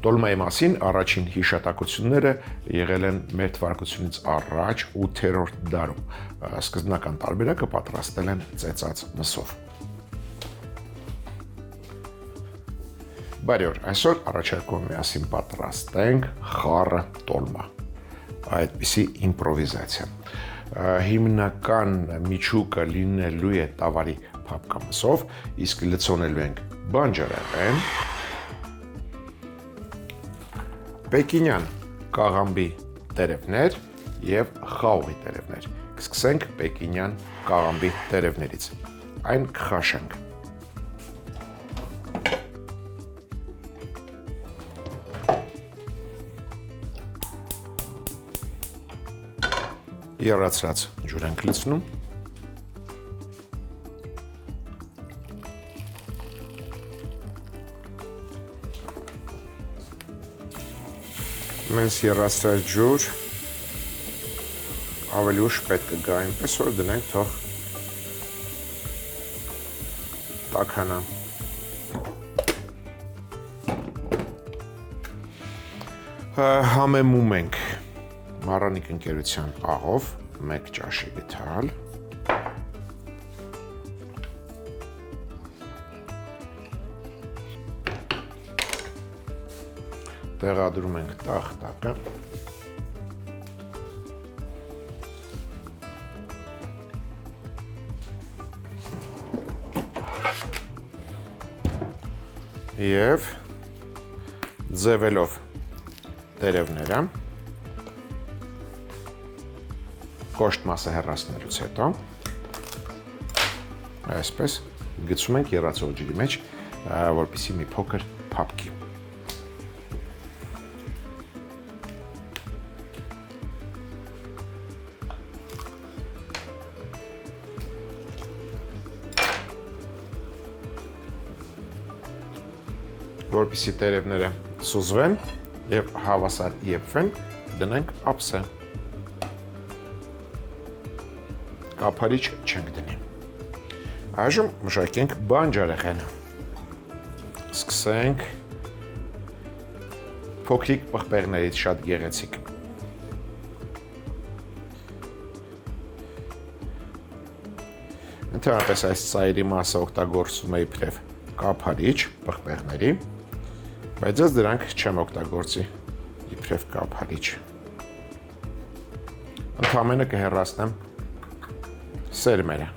Տոլմայի մասին առաջին հիշատակությունները եղել են մեր թվարկությունից առաջ 8-րդ դարում։ Սկզբնական տարբերակը պատրաստել են ծեծած մսով։ Բարի օր, այսօր առաջարկում եմ միասին պատրաստենք խառը տոլմա։ Այդպիսի իմպրովիզացիա։ Հիմնական միջուկը լինելու է տավարի փափկամսով, իսկ լցոնելու ենք բանջարեղեն, պեկինյան կաղամբի տերևներ և խաղողի տերևներ։ Կսկսենք պեկինյան կաղամբի տերևներից։ Այն կխաշենք։ Եռացրած ջուր ենք լցնում։ Մենք եռացրած ջուր ավելի ուշ պետք է գա, այնպես որ դնենք թող տաքանա։ Համեմում ենք մառանիկ ընկերության աղով 1 ճաշի գթալ, տեղադրում ենք տախտակը, և ձևելով տերևները կոշտ մասը հեռացնելուց հետո այսպես գցում ենք եռացող ջրի մեջ, որպեսզի մի փոքր փափկի։ Որպեսզի տերևները սուզվեն և հավասար եփվեն, դնենք ափսե։ Կափարիչ չենք դնի։ Այժմ մշակենք բանջարեղենը։ Սկսենք փոքրիկ պղպեղներից շատ գեղեցիկ։ Ընդհանրապես այս ծայրի մասը օգտագործում եմ իբրև կափարիչ պղպեղների, բայց ես դրանք չեմ օգտագործի իբրև կափարիչ։ Ընդամենը կհեռացնեմ սերմերը։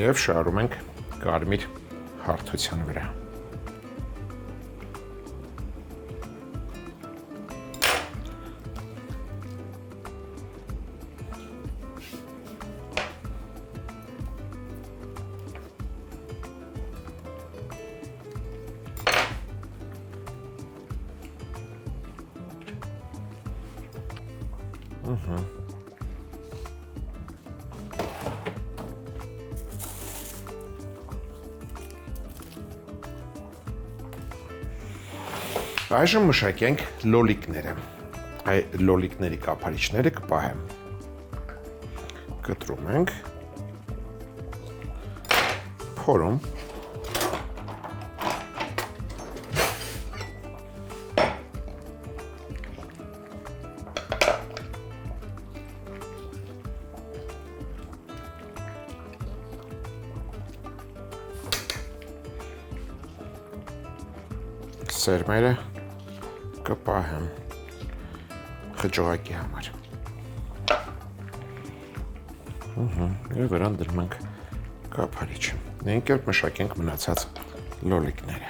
Եվ շարում ենք կարմիր հարթության վրա։ Այժմ մշակենք լոլիկները։ Այդ լոլիկների կափարիչները կպահեմ։ Կտրում ենք, փորում, սերմերը կպահեմ խճողակի համար։ Եվ վրան դնում ենք կափարիչը։ Նույն կերպ մշակենք մնացած լոլիկները։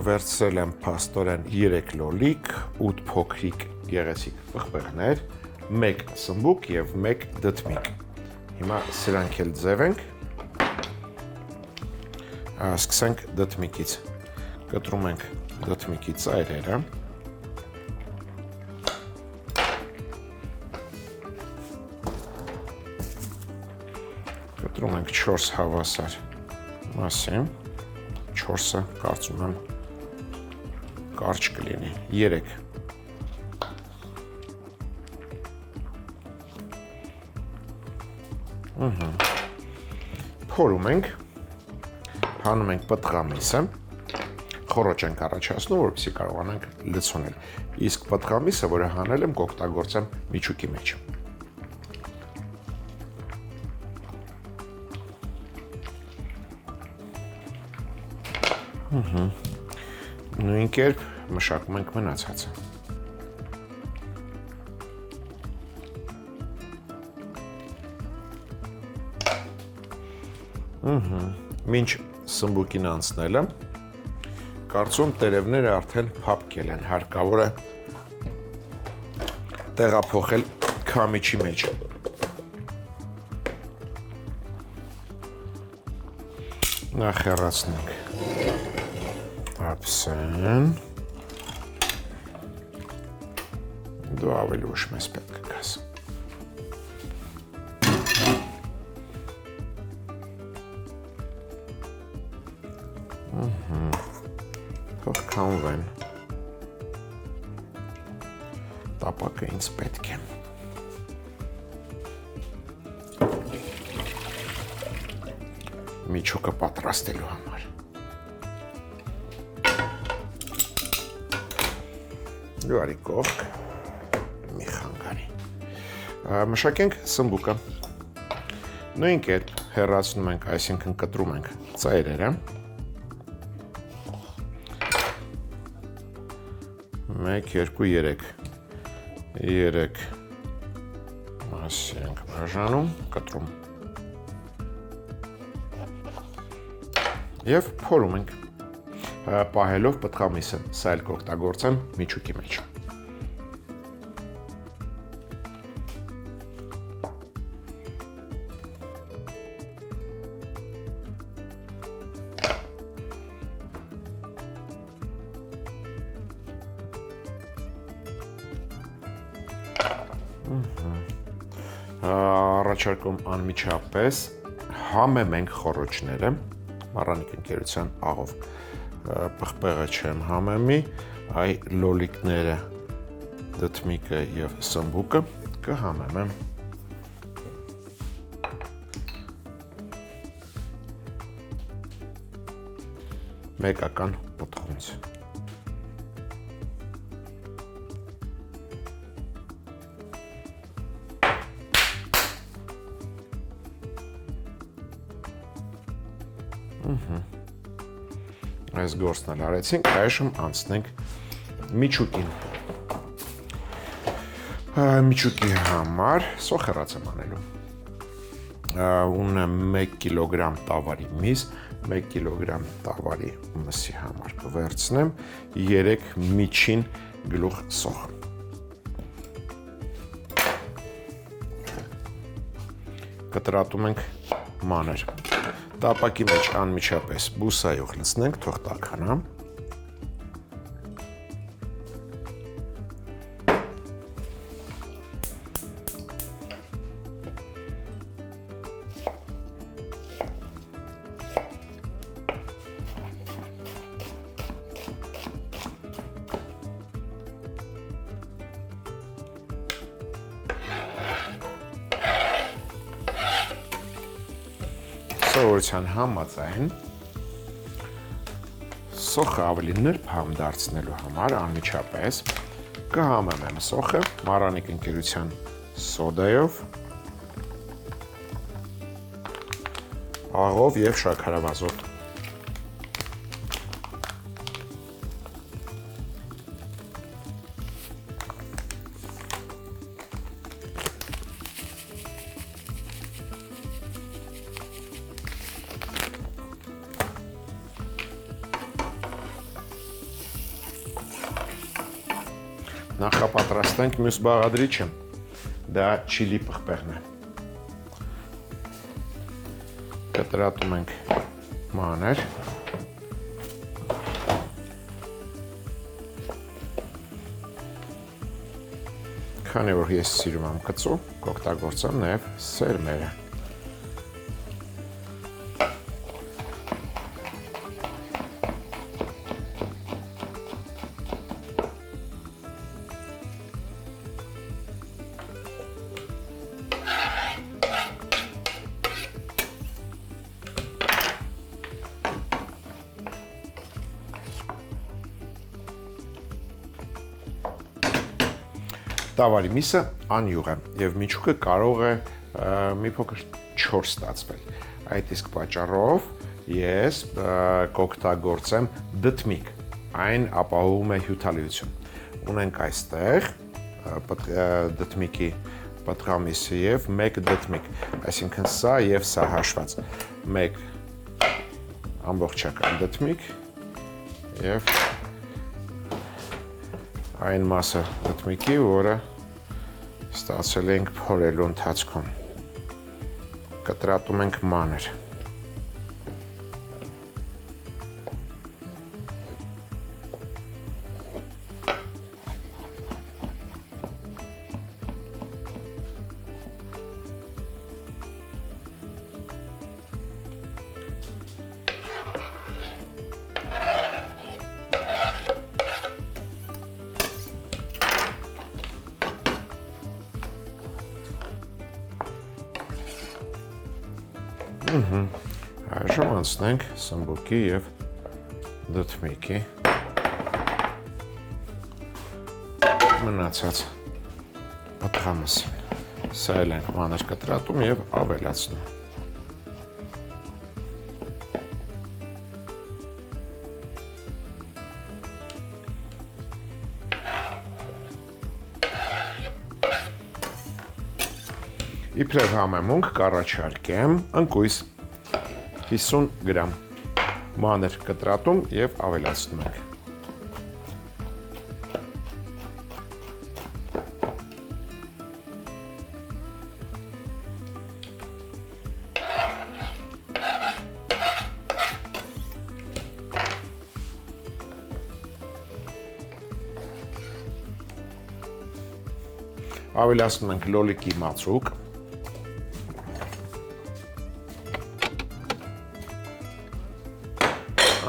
Վերցրել եմ փաստորեն 3 լոլիկ, 8 փոքրիկ գեղեցիկ պղպեղներ, 1 սմբուկ և 1 դդմիկ։ Հիմա սրանք էլ ձևենք, սկսենք դդմիկից։ Կտրում ենք դդմիկի ծայրերը, կտրում ենք 4 հավասար մասի, 4-ը կարծում եմ կարճ կլինի, 3, փորում ենք, հանում ենք պտղամիսը, խոռոչ ենք առաջացնում, որպեսզի կարողանանք լցոնել, իսկ պտղամիսը, որը հանել եմ, կօգտագործեմ միջուկի մեջ։ Նույն կերպ մշակում ենք մնացածը։ Մինչ սմբուկին անցնելը, կարծում տերևները արդեն փափկել են, հարկավոր է տեղափոխել քամիչի մեջ։ Նախ հեռացնենք ափսեն, դու ավելի ուշ մեզ պետք է գաս։ Թող քամվեն, տապակը ինձ պետք է։ Միջուկը պատրաստելու համար։ Դու արի կողք, մի խանգարի։ Մշակենք սմբուկը։ Նույն կերպ հեռացնում ենք, այսինքն կտրում ենք ծայրերը։ 1, 2, 3 մասի ենք բաժանում, կտրում և փորում ենք, պահելով պտղամիսը, սա էլ կօգտագործեմ միջուկի մեջ։ Առաջարկում անմիջապես համեմ ենք խոռոչները, մառանիկ ընկերության աղով, պղպեղը չեմ համեմի, այ լոլիկները, դդմիկը և սմբուկը կհամեմեմ։ Մեկական պտղունց։ Այս գործն էլ արեցինք, այժմ անցնենք միջուկին։ Միջուկի համար սոխ հեռաց եմ անելու։ Ունեմ 1 կիլոգրամ տավարի միս, 1 կիլոգրամ տավարի մսի համար կվերցնեմ 3 միջին գլուխ սոխ։ Կտրատում ենք մանր։ Տապակի մեջ անմիջապես բուսայով լցնենք, թող տաքանա։ Սովորության համաձայն սոխը ավելի նրբամ դարձնելու համար անմիջապես կհամեմեմ սոխը մառանիկ ընկերության սոդայով, աղով և շաքարավազով։ Նախապատրաստենք մյուս բաղադրիչը, դա չիլի պղպեղն է։ Կտրատում ենք մանր։ Քանի որ ես սիրում եմ կծու, կօգտագործեմ նաև սերմերը։ Տավարի միսը անյուղ է եւ միջուկը կարող է մի փոքր չոր ստացվել։ Այդ իսկ պատճառով ես կօգտագործեմ դդմիկ։ Այն ապահովում է հյութալիություն։ Ունենք այստեղ դդմիկի պատղամիսը եւ 1 դդմիկ, այսինքն սա եւ սա հաշված 1 ամբողջական դդմիկ եւ այն մասը դդմիկի, որը ստացել ենք փորելու ընթացքում։ Կտրատում ենք մանր։ Այժմ անցնենք սմբուկի եւ դդմիկի մնացած պատղամիսին։ Սա էլ ենք մանր կտրատում եւ ավելացնում։ Իբրև համեմունք կառաջարկեմ ընկույզ 50 գրամ մանր կտրատում եւ ավելացնում ենք։ Ավելացնում ենք լոլիկի մածուկ։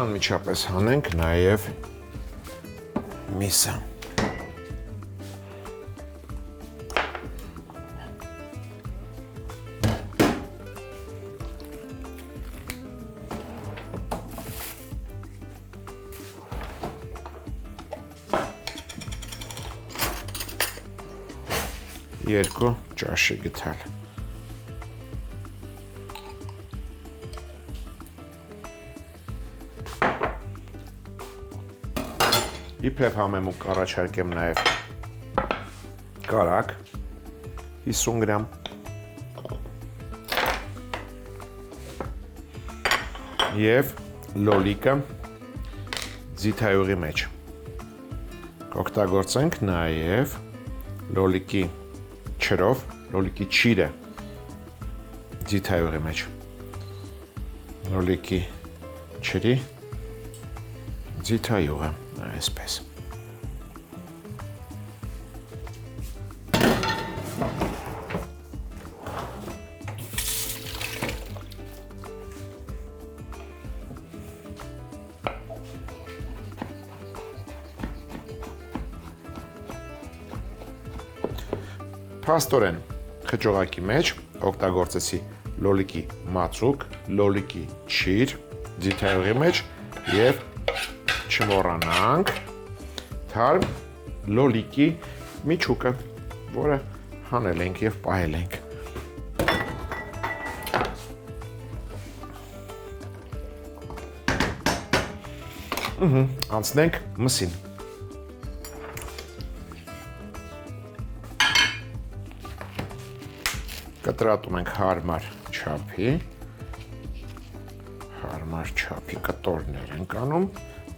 Անմիջապես հանենք նաև միսը։ Երկու ճաշի գտալ։ Իբրև համեմունք առաջարկեմ նաև կարակ 50 գրամ և լոլիկը ձիթայուղի մեջ։ Կօգտագործենք նաև լոլիկի չրով, լոլիկի չիրը ձիթայուղի մեջ։ Լոլիկի չրի ձիթայուղը, այսպես։ Փաստորեն խճողակի մեջ օգտագործեցի լոլիկի մածուկ, լոլիկի չիր ձիթայուղի մեջ և չմոռանանք թարմ լոլիկի միջուկը, որը հանել ենք և պահել ենք։ Անցնենք մսին։ Կտրատում ենք հարմար չափի կտորներ ենք անում,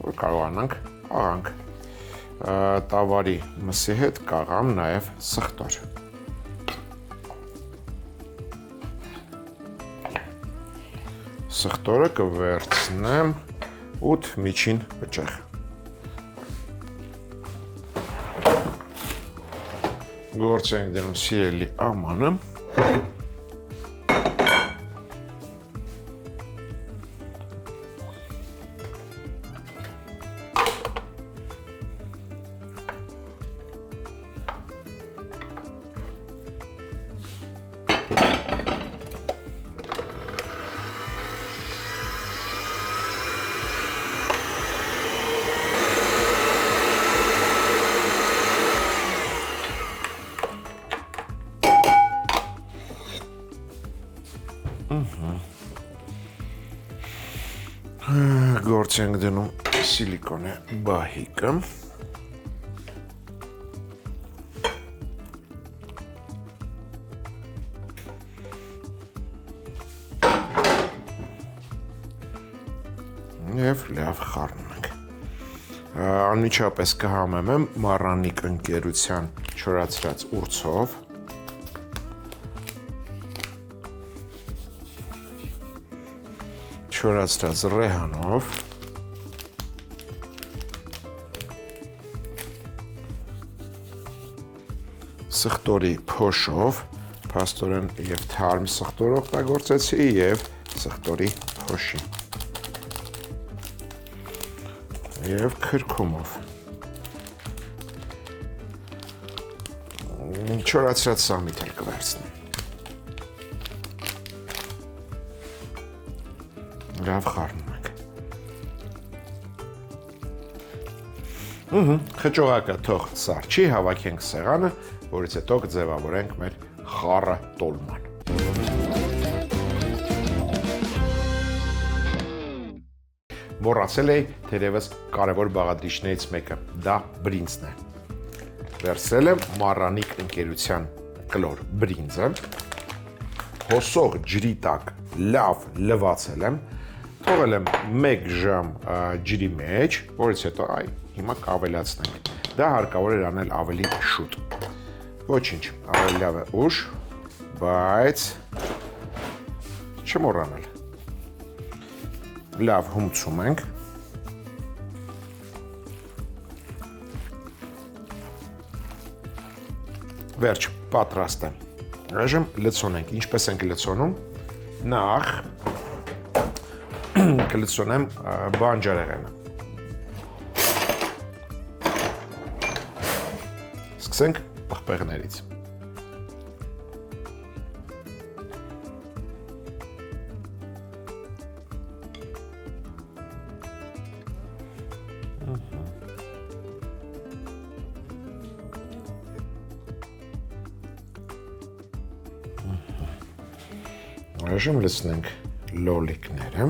որ կարողանանք աղանք։ Տավարի մսի հետ կաղամ նաև սխտոր։ Սխտորը կվերցնեմ 8 միջին հրճախ։ Գործ ենք դնում սիրելի ամանը։ Գործի ենք դնում սիլիկոնե բահիկը։ Եվ լավ խառնում ենք։ Անմիջապես կհամեմեմ Marranic ընկերության չորացրած ուրցով։ Չորացրած ռեհանով, սխտորի փոշով, փաստորեն եւ թարմ սխտոր օգտագործեցի եւ սխտորի փոշի եւ քրքումով։ Չորացրած սամիտ էլ կվերցնեմ։ Լավ խառնում ենք։ Խճողակը թող սառչի, հավաքենք սեղանը, որից հետո կձևավորենք մեր խառը տոլման։ Մոռացել էի թերևս կարևոր բաղադրիչներից մեկը, դա բրինձն է։ Վերցրել եմ Marranic ընկերության կլոր բրինձը, հոսող ջրի տակ լավ լվացել եմ, թողել եմ 1 ժամ ջրի մեջ, որից հետո հիմա կավելացնենք։ Դա հարկավոր էր անել ավելի շուտ։ Ոչինչ, ավելի լավ է ուշ, բայց չմոռանալ։ Լավ հումցում ենք։ Վերջ, պատրաստ է։ Այժմ լցոնենք։ Ինչպես ենք լցոնում։ Նախ կլցոնեմ բանջարեղենը։ Սկսենք պղպեղներից։ Այժմ լցնենք լոլիկները։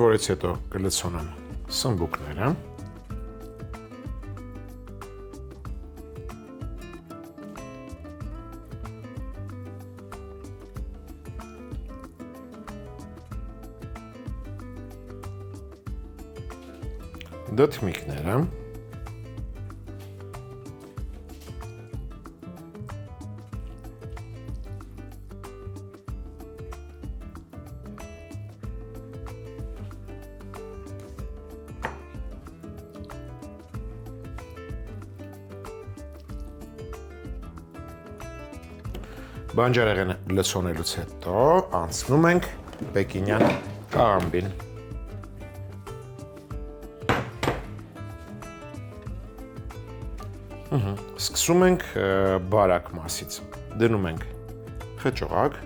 Որից հետո կլցոնեմ սմբուկները։ Դդմիկները։ Բանջարեղենը լցոնելուց հետո անցնում ենք պեկինյան կաղամբին։ Սկսում ենք բարակ մասից։ Դնում ենք խճողակ,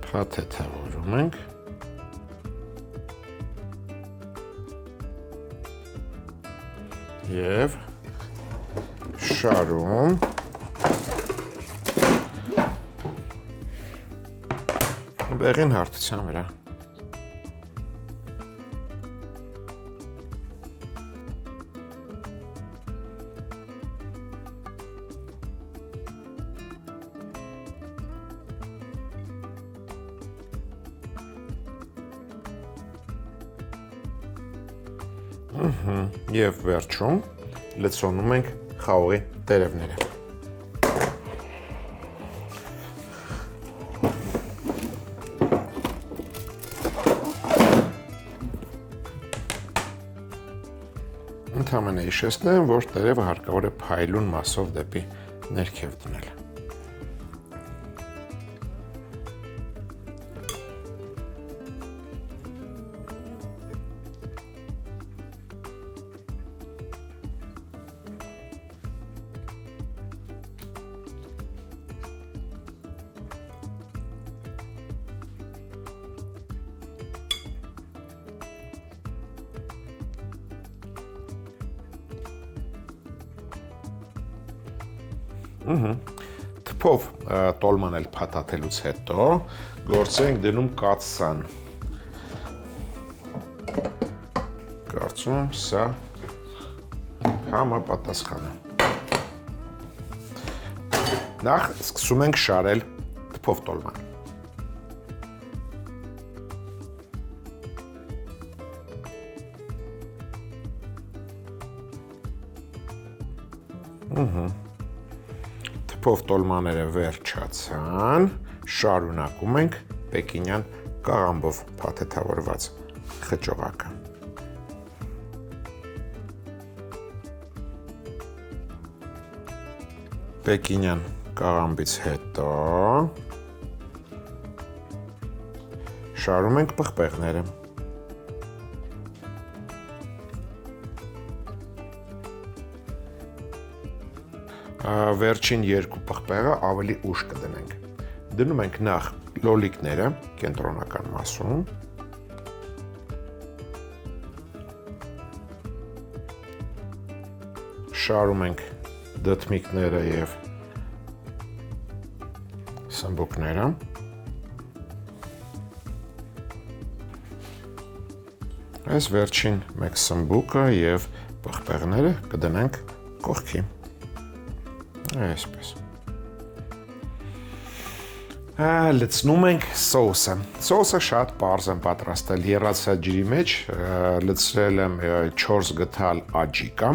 փաթեթավորում ենք, և շարում բեղին հարթության վրա։ Եվ վերջում լցոնում ենք խաղողի տերևները։ Ընդհանրապես հիշեցնեմ, որ տերևը հարկավոր է փայլուն մասով դեպի ներքև դնել։ Թփով տոլման էլ փաթաթելուց հետո գործ ենք դնում կաթսան։ Կարծում եմ սա համապատասխան է։ Նախ սկսում ենք շարել թփով տոլման։ Թփով տոլմաները վերջացան, շարունակում ենք պեկինյան կաղամբով փաթեթավորված խճողակը։ Պեկինյան կաղամբից հետո շարում ենք պղպեղները։ Վերջին երկու պղպեղը ավելի ուշ կդնենք։ Դնում ենք նախ լոլիկները կենտրոնական մասում, շարում ենք դդմիկները և սմբուկները, այս վերջին մեկ սմբուկը և պղպեղները կդնենք կողքի, այսպես։ Լցնում ենք սոուսը։ Սոուսը շատ պարզ եմ պատրաստել, եռացած ջրի մեջ լցրել եմ 4 գթալ աջիկա,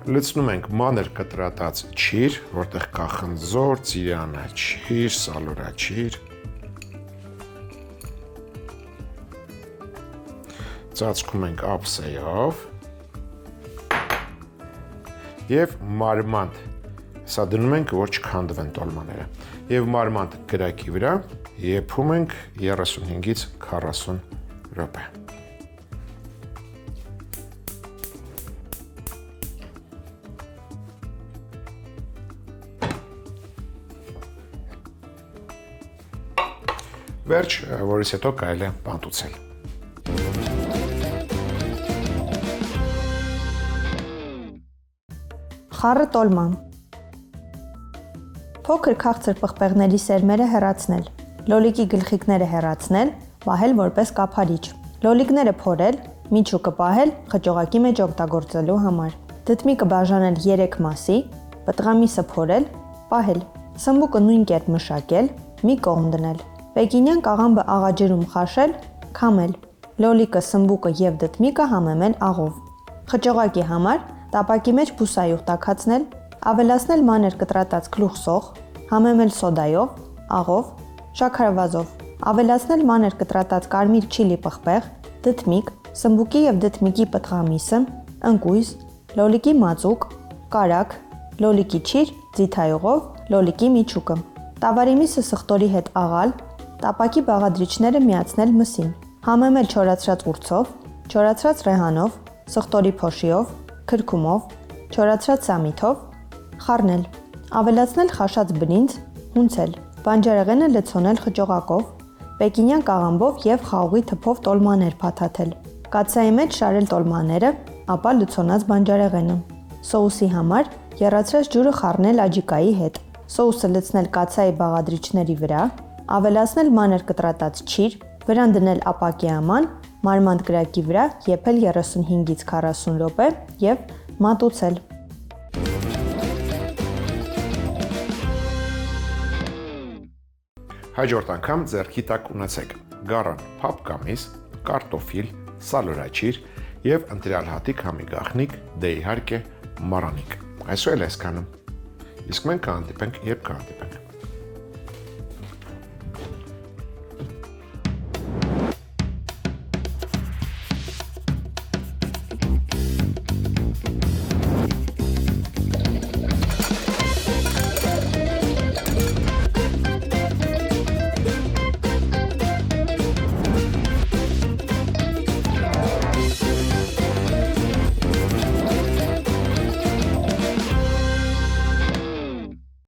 լցնում ենք մանր կտրատած չիր, որտեղ կա խնձոր, ծիրանաչիր, սալորաչիր, ծածկում ենք ափսեով և մարմանդ, սա դնում ենք, որ չքանդվեն տոլմաները, և մարմանդ կրակի վրա եփում ենք 35-ից 40 րոպե։ Վերջ, որից հետո կարելի է պանտուցել։ Խառը տոլման։ Փոքր քաղցր պղպեղների սերմերը հեռացնել, լոլիկի գլխիկները հեռացնել, պահել որպես կափարիչ, լոլիկները փորել, միջուկը պահել խճողակի մեջ օգտագործելու համար, դդմիկը բաժանել 3 մասի, պտղամիսը փորել, պահել, սմբուկը նույն կերպ մշակել, մի կողմ դնել, պեկինյան կաղամբը աղաջրում խաշել, քամել, լոլիկը, սմբուկը և դդմիկը համեմել աղով, խճողակի համար տապակի մեջ բուսայուղ տաքացնել, ավելացնել մանր կտրատած գլուխ սոխ, համեմել սոդայով, աղով, շաքարավազով, ավելացնել մանր կտրատած կարմիր չիլի պղպեղ, դդմիկ, սմբուկի և դդմիկի պտղամիսը, ընկույզ, լոլիկի մածուկ, կարագ, լոլիկի չիր, ձիթայուղով, լոլիկի միջուկը, տավարի միսը սխտորի հետ աղալ, տապակի բաղադրիչները միացնել մսին, համեմել չորացրած ուրցով, չորացրած ռեհանով, սխտորի փոշիով, քրքումով, չորացրած սամիթով, խառնել, ավելացնել խաշած բրինձ, հունցել, բանջարեղենը լցոնել խճողակով, պեկինյան կաղամբով և խաղողի թփով տոլմաներ փաթաթել, կաթսայի մեջ շարել տոլմաները, ապա լցոնած բանջարեղենը, սոուսի համար եռացրած ջուրը խառնել աջիկայի հետ, սոուսը լցնել կաթսայի բաղադրիչների վրա, ավելացնել մանր կտրատած չիր, վրան դնել ապակիաման, մարմանդ կրակի վրա եփել 35-ից 40 րոպե և մատուցել։ Հաջորդ անգամ ձեռքի տակ ունեցեք գարան փափկամիս, կարտոֆիլ, սալորաչիր և ընտրյալ հատիկ համի գաղտնիք, դե իհարկե մարանիկ։ Այսօր էլ այսքանը։ Իսկ մենք կհանդիպենք, երբ կհանդիպենք։